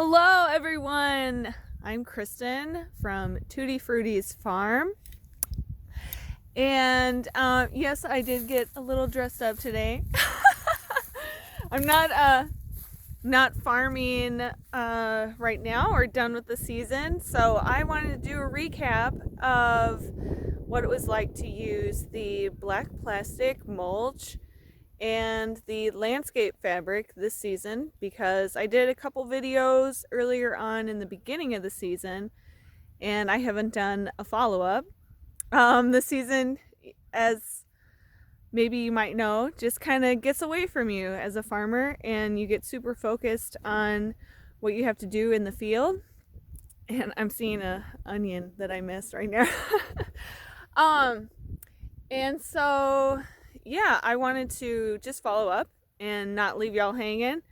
Hello everyone, I'm Kristen from Tuttie Fruitties farm, and yes, I did get a little dressed up today. I'm not farming right now or done with the season, so I wanted to do a recap of what it was like to use the black plastic mulch and the landscape fabric this season, because I did a couple videos earlier on in the beginning of the season and I haven't done a follow-up. The season, as maybe you might know, just kind of gets away from you as a farmer, and you get super focused on what you have to do in the field. And I'm seeing an onion that I missed right now. And so yeah, I wanted to just follow up and not leave y'all hanging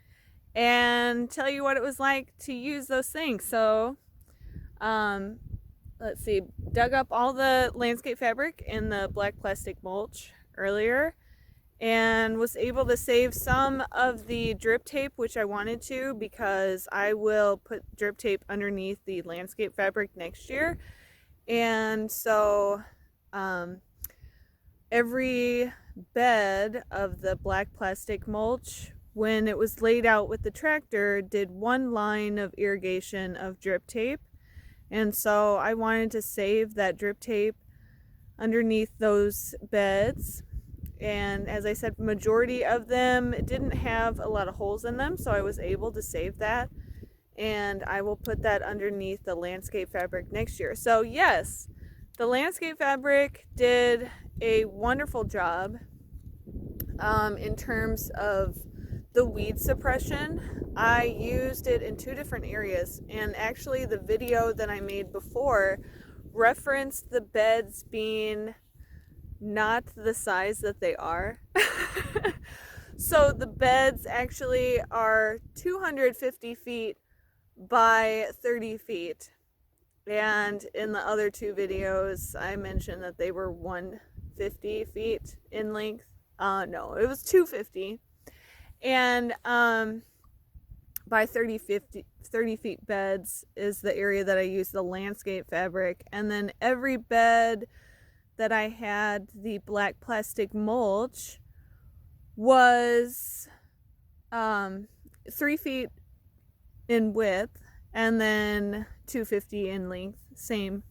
and tell you what it was like to use those things. So let's see, dug up all the landscape fabric in the black plastic mulch earlier and was able to save some of the drip tape, which I wanted to, because I will put drip tape underneath the landscape fabric next year. And so every bed of the black plastic mulch, when it was laid out with the tractor, did one line of irrigation of drip tape. And so I wanted to save that drip tape underneath those beds. And as I said, majority of them didn't have a lot of holes in them, so I was able to save that. And I will put that underneath the landscape fabric next year. So yes, the landscape fabric did a wonderful job in terms of the weed suppression. I used it in two different areas, and actually the video that I made before referenced the beds being not the size that they are. So the beds actually are 250 feet by 30 feet. And in the other two videos, I mentioned that they were 150 feet in length. No, it was 250. And by 30 feet beds is the area that I used the landscape fabric. And then every bed that I had the black plastic mulch was 3 feet in width and then 250 in length, same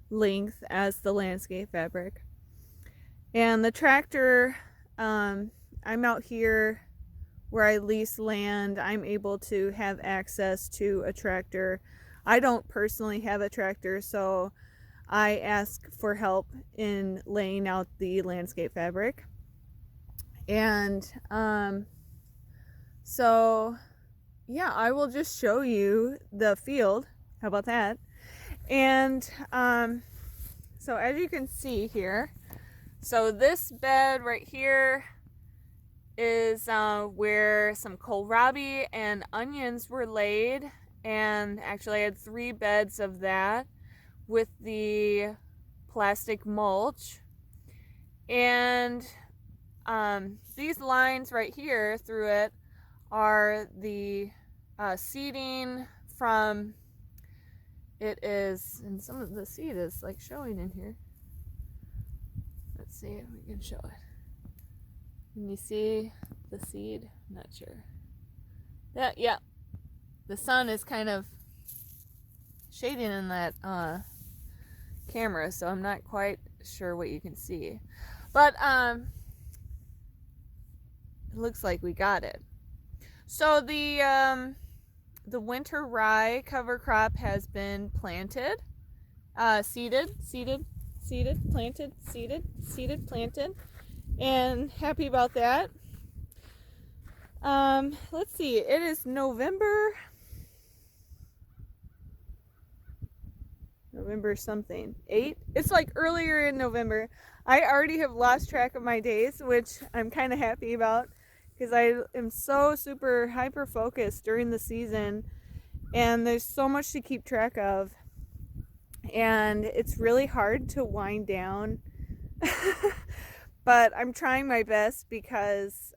length as the landscape fabric. And the tractor, I'm out here where I lease land. I'm able to have access to a tractor. I don't personally have a tractor, so I ask for help in laying out the landscape fabric. And so yeah, I will just show you the field. How about that? And so as you can see here, so this bed right here is where some kohlrabi and onions were laid. And actually I had 3 beds of that with the plastic mulch. And these lines right here through it are the seeding from, it is, and some of the seed is like showing in here. Let's see if we can show it. Can you see the seed? I'm not sure. Yeah. The sun is kind of shading in that camera, so I'm not quite sure what you can see. But it looks like we got it. So the winter rye cover crop has been planted, seeded, planted, and happy about that. Let's see, it is November something, 8? It's like earlier in November. I already have lost track of my days, which I'm kind of happy about, because I am so super hyper focused during the season and there's so much to keep track of, and it's really hard to wind down. But I'm trying my best, because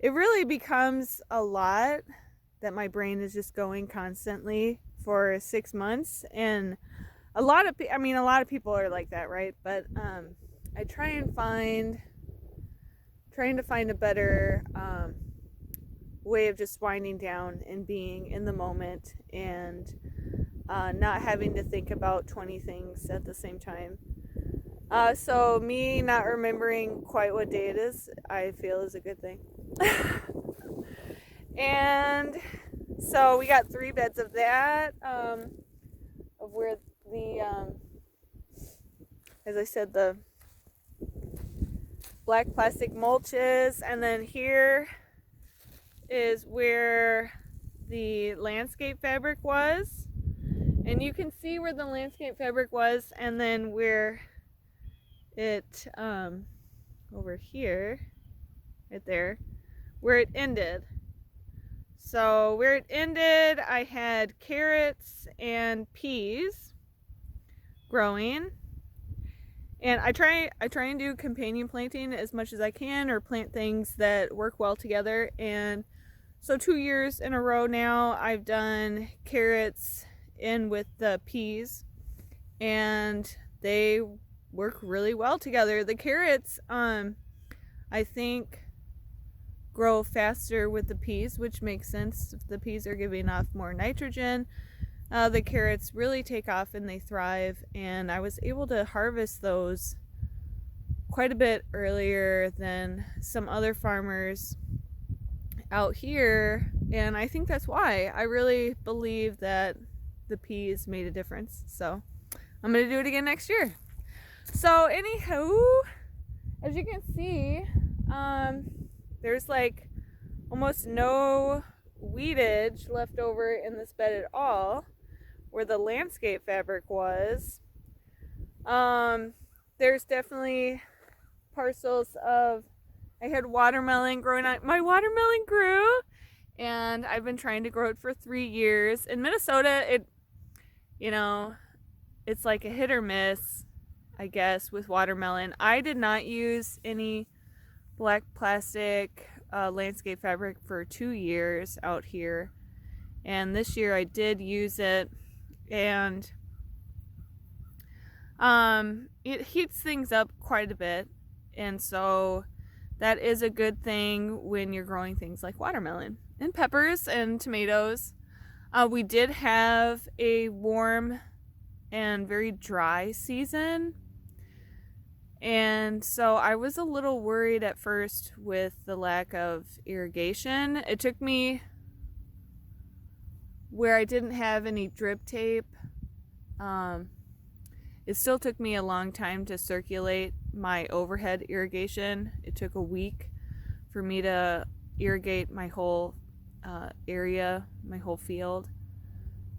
it really becomes a lot that my brain is just going constantly for 6 months. And a lot of people are like that, right? But I trying to find a better way of just winding down and being in the moment, and not having to think about 20 things at the same time. So me not remembering quite what day it is, I feel is a good thing. And so we got 3 beds of that, of where the, as I said, the black plastic mulch is, and then here is where the landscape fabric was, and you can see where the landscape fabric was, and then where it over here, right there, where it ended. So where it ended, I had carrots and peas growing. And I try and do companion planting as much as I can, or plant things that work well together. And so 2 years in a row now, I've done carrots in with the peas, and they work really well together. The carrots, I think, grow faster with the peas, which makes sense. If the peas are giving off more nitrogen, the carrots really take off and they thrive. And I was able to harvest those quite a bit earlier than some other farmers out here, and I think that's why. I really believe that the peas made a difference. So I'm gonna do it again next year. So anywho, as you can see, there's like almost no weedage left over in this bed at all, where the landscape fabric was. There's definitely parcels of, I had watermelon growing on. My watermelon grew, and I've been trying to grow it for 3 years. In Minnesota, it's like a hit or miss, I guess, with watermelon. I did not use any black plastic landscape fabric for 2 years out here, and this year I did use it, and it heats things up quite a bit, and so that is a good thing when you're growing things like watermelon and peppers and tomatoes. We did have a warm and very dry season, and so I was a little worried at first with the lack of irrigation. It took me, where I didn't have any drip tape, it still took me a long time to circulate my overhead irrigation. It took a week for me to irrigate my whole area, my whole field.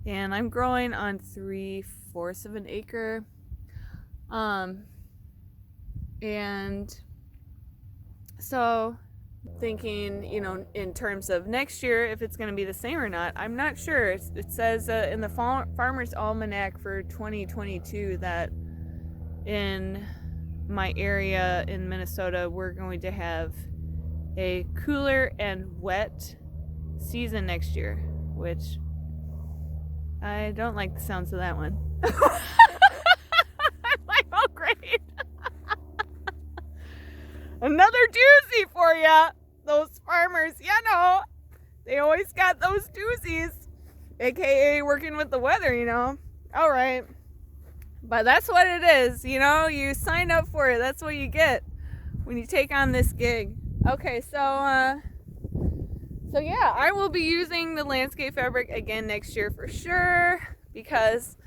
And I'm growing on 3/4 of an acre. And so thinking, in terms of next year, if it's going to be the same or not, I'm not sure. It says in the Farmer's Almanac for 2022 that in my area in Minnesota, we're going to have a cooler and wet season next year, which I don't like the sounds of that one. I'm like, oh great. Another doozy for ya. Those farmers, they always got those doozies, aka working with the weather, all right, but that's what it is. You sign up for it. That's what you get when you take on this gig. Okay, so yeah, I will be using the landscape fabric again next year for sure, because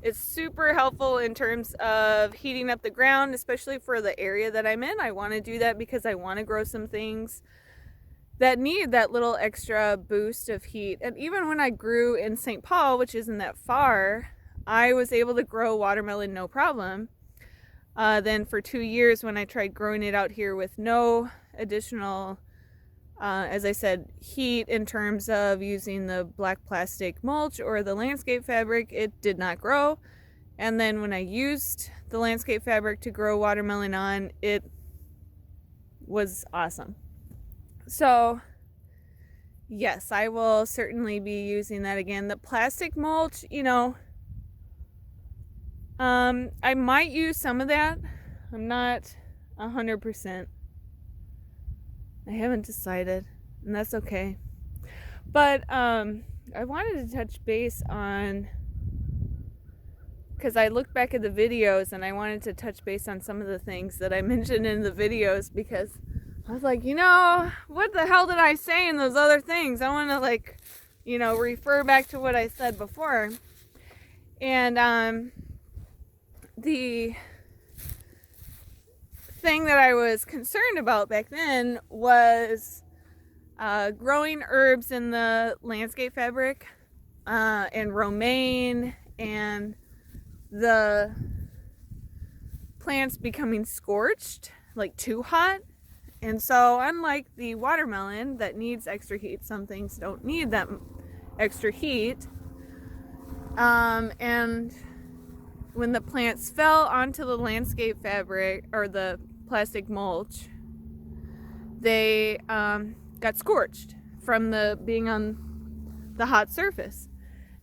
it's super helpful in terms of heating up the ground, especially for the area that I'm in. I want to do that because I want to grow some things that need that little extra boost of heat. And even when I grew in St. Paul, which isn't that far, I was able to grow watermelon no problem. Then for 2 years, when I tried growing it out here with no additional, as I said, heat in terms of using the black plastic mulch or the landscape fabric, it did not grow. And then when I used the landscape fabric to grow watermelon on, it was awesome. So yes, I will certainly be using that again. The plastic mulch, I might use some of that. I'm not 100%. I haven't decided, and that's okay. But I wanted to touch base on, because I looked back at the videos and I wanted to touch base on some of the things that I mentioned in the videos, because I was like, what the hell did I say in those other things? I want to refer back to what I said before. And the thing that I was concerned about back then was growing herbs in the landscape fabric and romaine, and the plants becoming scorched, like too hot. And so unlike the watermelon that needs extra heat, some things don't need that extra heat. And when the plants fell onto the landscape fabric or the plastic mulch, they got scorched from being on the hot surface.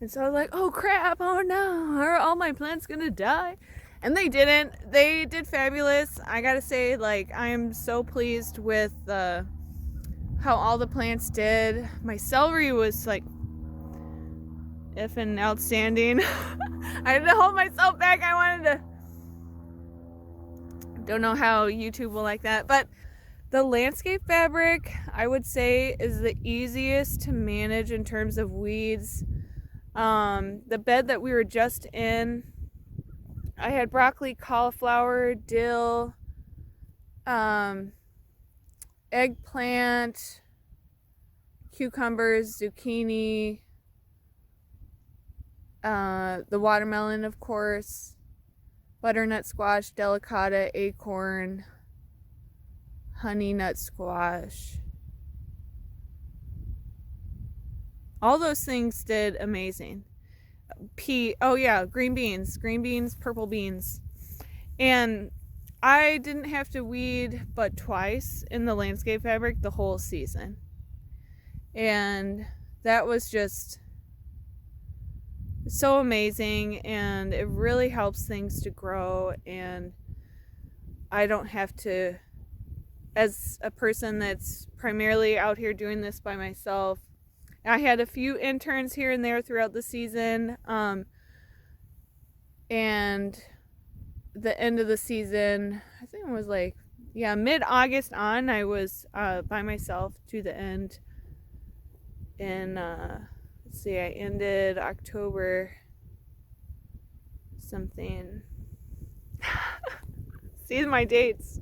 And so I was like, oh crap, oh no, are all my plants gonna die? And they didn't. They did fabulous. I gotta say, I am so pleased with how all the plants did. My celery was effing outstanding. I had to hold myself back. I wanted to. Don't know how YouTube will like that, but the landscape fabric, I would say, is the easiest to manage in terms of weeds. The bed that we were just in, I had broccoli, cauliflower, dill, eggplant, cucumbers, zucchini, the watermelon, of course, butternut squash, delicata, acorn, honey nut squash. All those things did amazing. Green beans, purple beans. And I didn't have to weed but twice in the landscape fabric the whole season. And that was just so amazing, and it really helps things to grow, and I don't have to, as a person that's primarily out here doing this by myself. I had a few interns here and there throughout the season, and the end of the season, I think it was mid-August on, I was by myself to the end. And let's see, I ended October something. See my dates.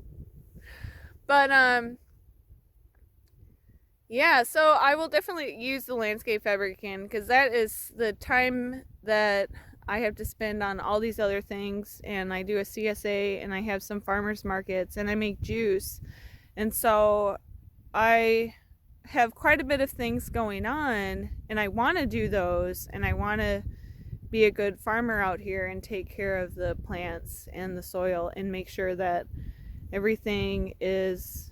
But yeah, so I will definitely use the landscape fabric again, because that is the time that I have to spend on all these other things, and I do a CSA, and I have some farmers markets, and I make juice, and so I have quite a bit of things going on, and I want to do those, and I want to be a good farmer out here and take care of the plants and the soil and make sure that everything is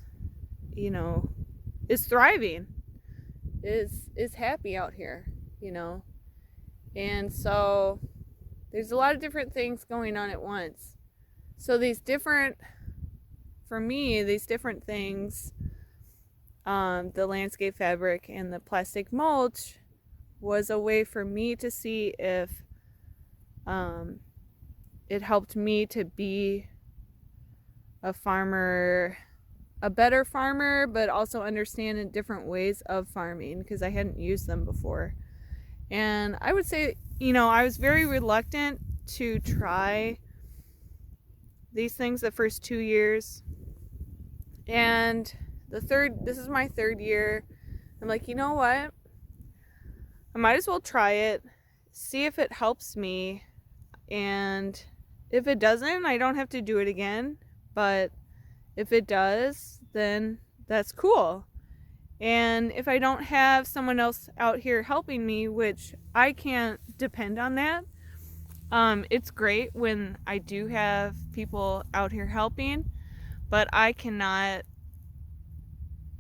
thriving, is happy out here, and so there's a lot of different things going on at once. So these different things, the landscape fabric and the plastic mulch, was a way for me to see if it helped me to be a better farmer, but also understand different ways of farming, because I hadn't used them before. And I would say, I was very reluctant to try these things the first 2 years. And this is my third year. I'm like, you know what? I might as well try it, see if it helps me. And if it doesn't, I don't have to do it again. But if it does, then that's cool. And if I don't have someone else out here helping me, which I can't depend on that, it's great when I do have people out here helping, but I cannot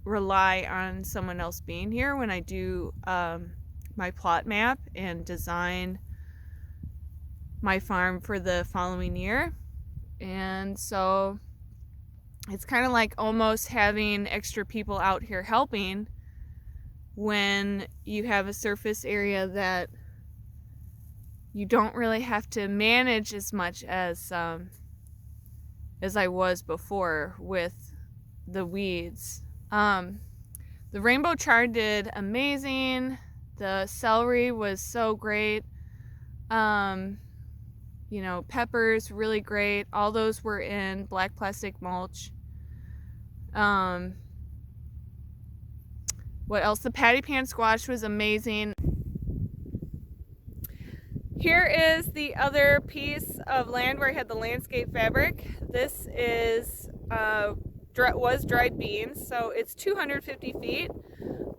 rely on someone else being here when I do my plot map and design my farm for the following year. And so it's kind of like almost having extra people out here helping when you have a surface area that you don't really have to manage as much as I was before with the weeds. The rainbow chard did amazing. The celery was so great. You know, peppers, really great. All those were in black plastic mulch. What else? The patty pan squash was amazing. Here is the other piece of land where I had the landscape fabric. This is was dried beans, so it's 250 feet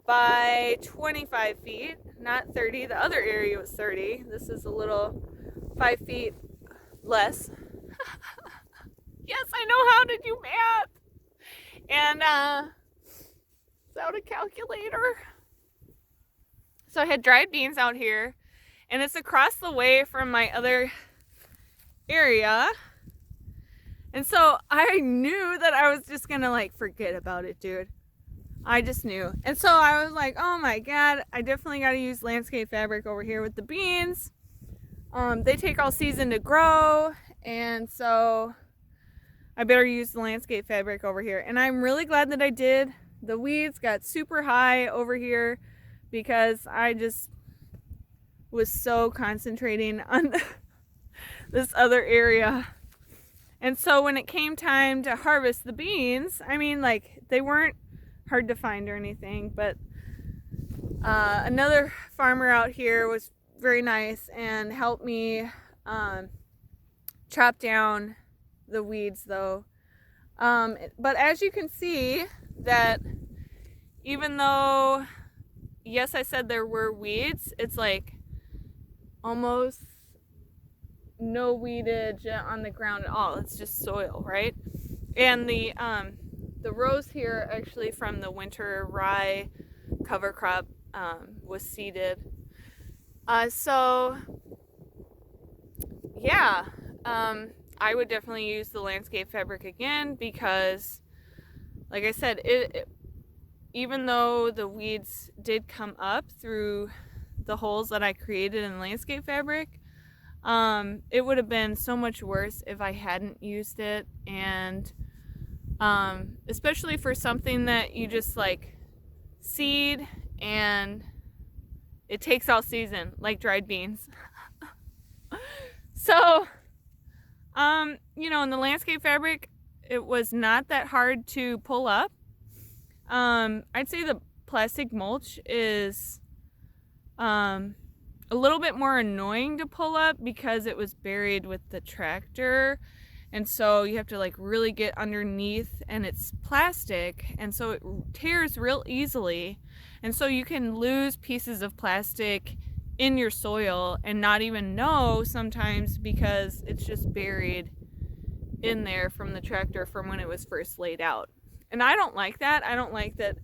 by 25 feet, not 30. The other area was 30. This is a little 5 feet less. Yes, I know how to do math. And without a calculator. So I had dried beans out here, and it's across the way from my other area. And so I knew that I was just gonna like forget about it, dude. I just knew. And so I was like, oh my God, I definitely gotta use landscape fabric over here with the beans. They take all season to grow, and so I better use the landscape fabric over here. And I'm really glad that I did. The weeds got super high over here because I just was so concentrating on this other area. And so when it came time to harvest the beans, I mean, like, they weren't hard to find or anything, but another farmer out here was very nice and helped me chop down the weeds though. But as you can see, that even though, yes, I said there were weeds, it's like almost no weedage on the ground at all. It's just soil, right? And the rows here actually from the winter rye cover crop was seeded. So yeah, I would definitely use the landscape fabric again because, like I said, even though the weeds did come up through the holes that I created in landscape fabric, it would have been so much worse if I hadn't used it. And especially for something that you just like seed and it takes all season, like dried beans. So you know, in the landscape fabric, it was not that hard to pull up. I'd say the plastic mulch is a little bit more annoying to pull up because it was buried with the tractor, and so you have to like really get underneath, and it's plastic, and so it tears real easily, and so you can lose pieces of plastic in your soil and not even know sometimes because it's just buried in there from the tractor from when it was first laid out. And I don't like that. I don't like that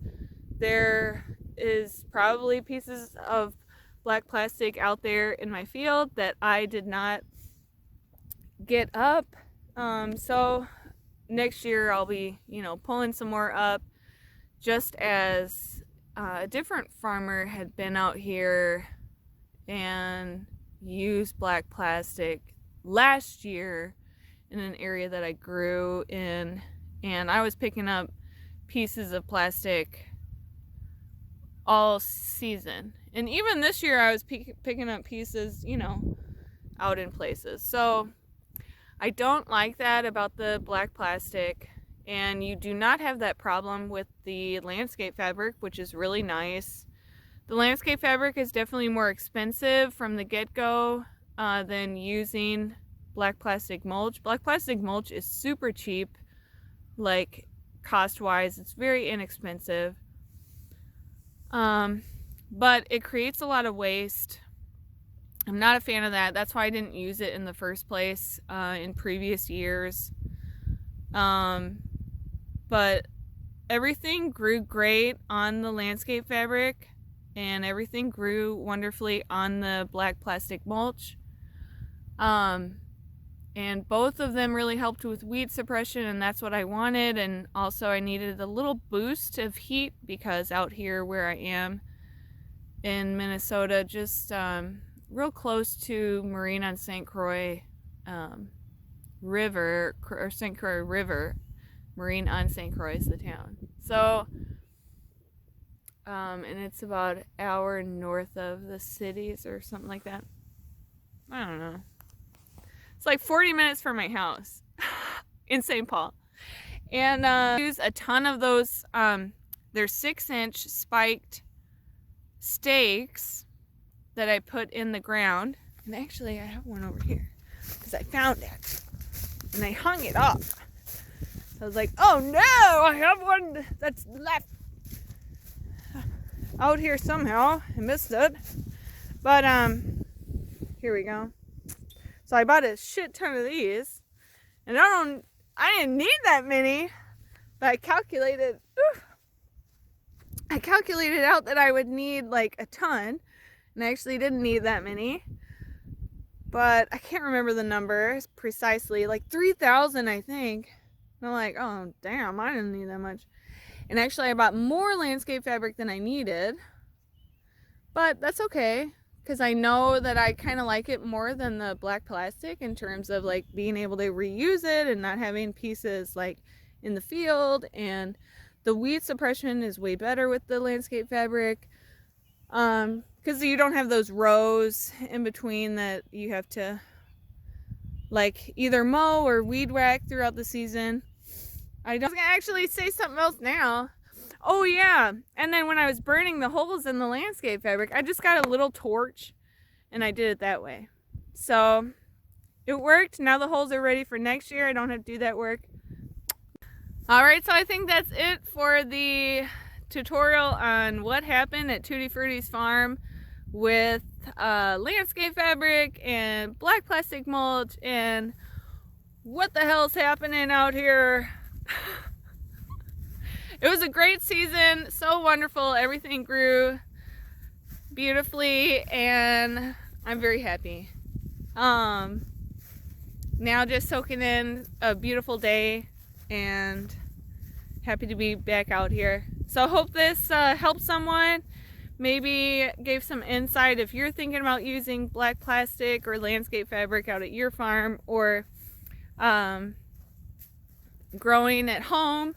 there is probably pieces of black plastic out there in my field that I did not get up. So next year I'll be, you know, pulling some more up, just as a different farmer had been out here and used black plastic last year in an area that I grew in, and I was picking up pieces of plastic all season. And even this year I was picking up pieces, you know, out in places. So I don't like that about the black plastic, and you do not have that problem with the landscape fabric, which is really nice. The landscape fabric is definitely more expensive from the get-go than using black plastic mulch. Black plastic mulch is super cheap, like cost-wise. It's very inexpensive. But it creates a lot of waste. I'm not a fan of that. That's why I didn't use it in the first place in previous years. But everything grew great on the landscape fabric, and everything grew wonderfully on the black plastic mulch. And both of them really helped with weed suppression, and that's what I wanted. And also I needed a little boost of heat because out here where I am in Minnesota, just real close to Marine on St. Croix River, or St. Croix River. Marine on St. Croix is the town. So, and it's about an hour north of the cities or something like that. I don't know. It's like 40 minutes from my house in St. Paul. And I use a ton of those, they're 6-inch spiked stakes that I put in the ground. And actually I have one over here because I found it. And I hung it up. So I was like, oh no, I have one that's left out here somehow. I missed it. But here we go. So I bought a shit ton of these, and I didn't need that many, but I calculated out that I would need like a ton, and I actually didn't need that many, but I can't remember the number precisely, like 3,000 I think. And I'm like, oh damn, I didn't need that much. And actually I bought more landscape fabric than I needed, but that's okay. Because I know that I kind of like it more than the black plastic in terms of like being able to reuse it and not having pieces like in the field. And the weed suppression is way better with the landscape fabric. Because you don't have those rows in between that you have to like either mow or weed whack throughout the season. I don't actually say something else now. Oh yeah, and then when I was burning the holes in the landscape fabric, I just got a little torch and I did it that way. So it worked. Now the holes are ready for next year. I don't have to do that work. Alright, so I think that's it for the tutorial on what happened at Tuttie Fruitties farm with landscape fabric and black plastic mulch and what the hell's happening out here. It was a great season, so wonderful. Everything grew beautifully and I'm very happy. Now just soaking in a beautiful day and happy to be back out here. So I hope this helped someone, maybe gave some insight if you're thinking about using black plastic or landscape fabric out at your farm, or growing at home.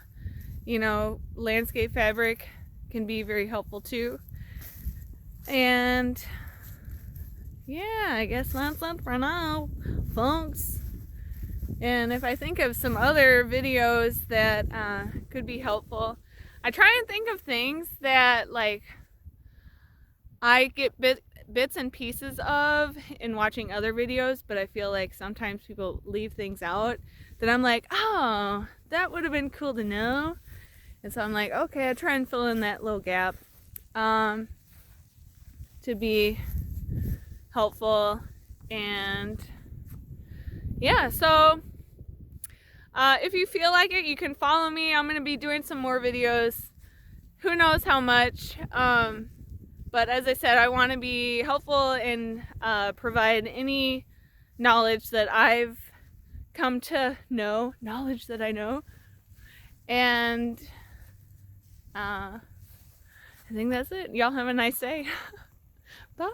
You know, landscape fabric can be very helpful too. And yeah, I guess that's it for now, folks. And if I think of some other videos that could be helpful, I try and think of things that like I get bits and pieces of in watching other videos, but I feel like sometimes people leave things out that I'm like, oh, that would have been cool to know. And so I'm like, okay, I try and fill in that little gap to be helpful. And yeah, so if you feel like it, you can follow me. I'm going to be doing some more videos. Who knows how much. But as I said, I want to be helpful and provide any knowledge that I've come to know, knowledge that I know. And I think that's it. Y'all have a nice day. Bye.